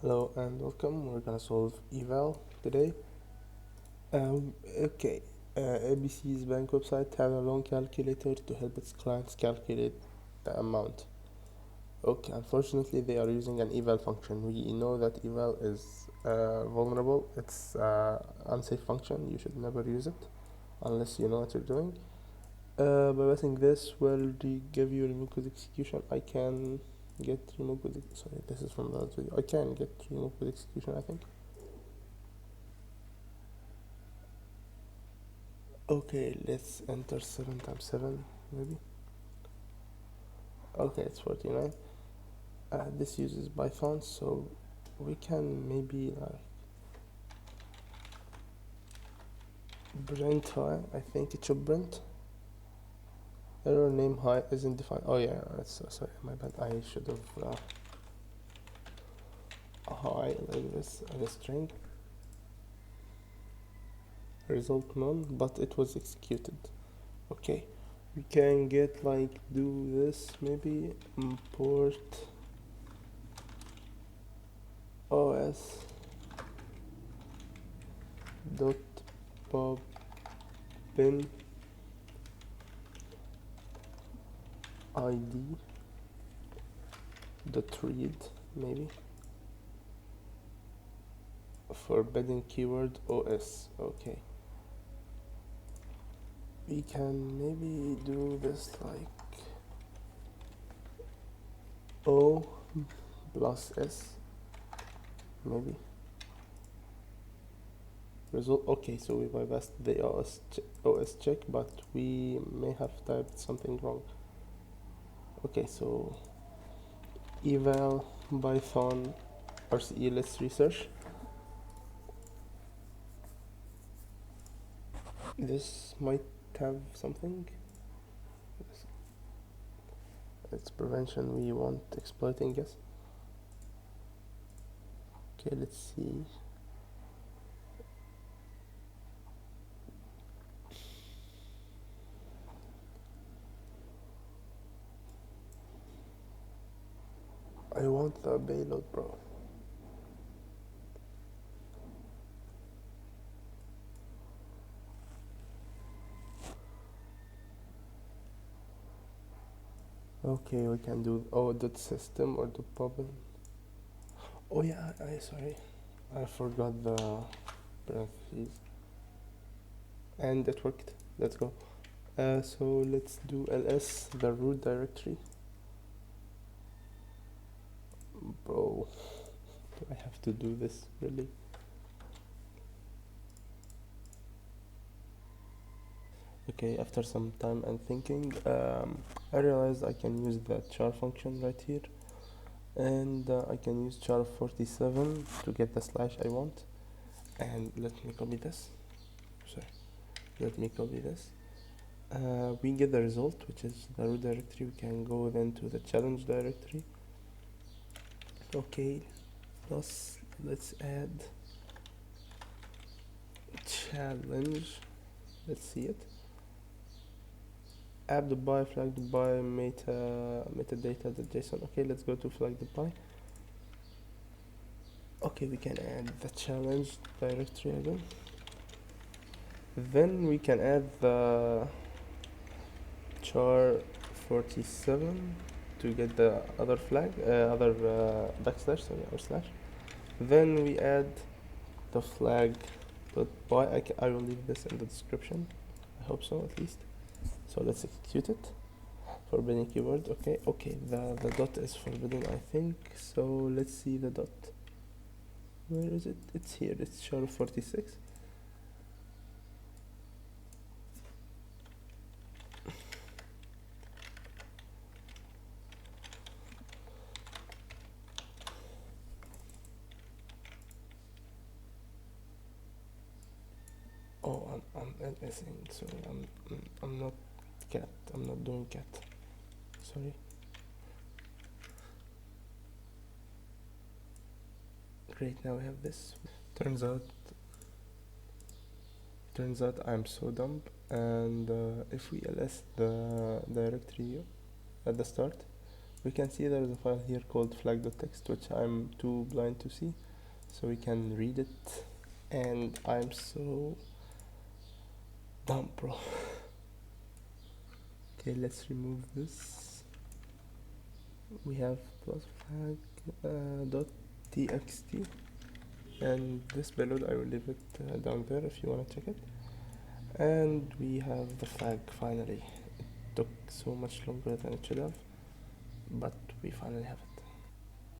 Hello and welcome. We're gonna solve eval today. Okay. ABC's bank website have a loan calculator to help its clients calculate the amount. Okay, unfortunately they are using an eval function. We know that eval is vulnerable. It's unsafe function. You should never use it unless you know what you're doing. By pressing this will give you remove with execution. I can get remove with sorry, this is from the other video. I can get remove with execution, I think. Okay, let's enter 7 times 7 maybe. Okay, it's 49. This uses Python, so we can maybe like print high. I think it should print. Error name high isn't defined. Oh yeah, that's sorry, my bad. I should have high like this as a string. Result none, but it was executed. Okay, we can get like do this maybe import os dot popen id dot read maybe forbidden keyword os. Okay, we can maybe do this like o plus s maybe result. Okay, so we bypassed the os check, but we may have typed something wrong. Okay, so eval python rce, let's research. This might have something. It's prevention, we want exploiting, yes. Okay, let's see. I want the payload, bro. Okay, we can do dot system or the popen. Oh yeah, I sorry, I forgot the parentheses. And it worked. Let's go. So let's do ls the root directory. Bro, do I have to do this really? Okay, after some time and thinking, I realized I can use the char function right here, and I can use char 47 to get the slash I want. And let me copy this. Sorry, let me copy this. We get the result, which is the root directory. We can go then to the challenge directory. Okay, plus let's add challenge. Let's see it. App by flag by metadata.json. Okay, let's go to flag by. Okay, we can add the challenge directory again. Then we can add the char 47 to get the other flag, backslash, sorry, or slash. Then we add the flag dot by. I will leave this in the description. I hope so, at least. So let's execute it. Forbidden keyword. Okay, the dot is forbidden, I think. So let's see the dot. Where is it? It's here. It's char 46. Oh, I'm missing. Sorry, I'm not cat. I'm not doing cat. Sorry. Great. Now we have this. Turns out I'm so dumb. And if we ls the directory at the start, we can see there is a file here called flag.txt, which I'm too blind to see, so we can read it. And I'm so dumb, bro. Okay, let's remove this. We have plus flag dot txt, and this payload I will leave it down there if you want to check it. And we have the flag finally. It took so much longer than it should have, but we finally have it.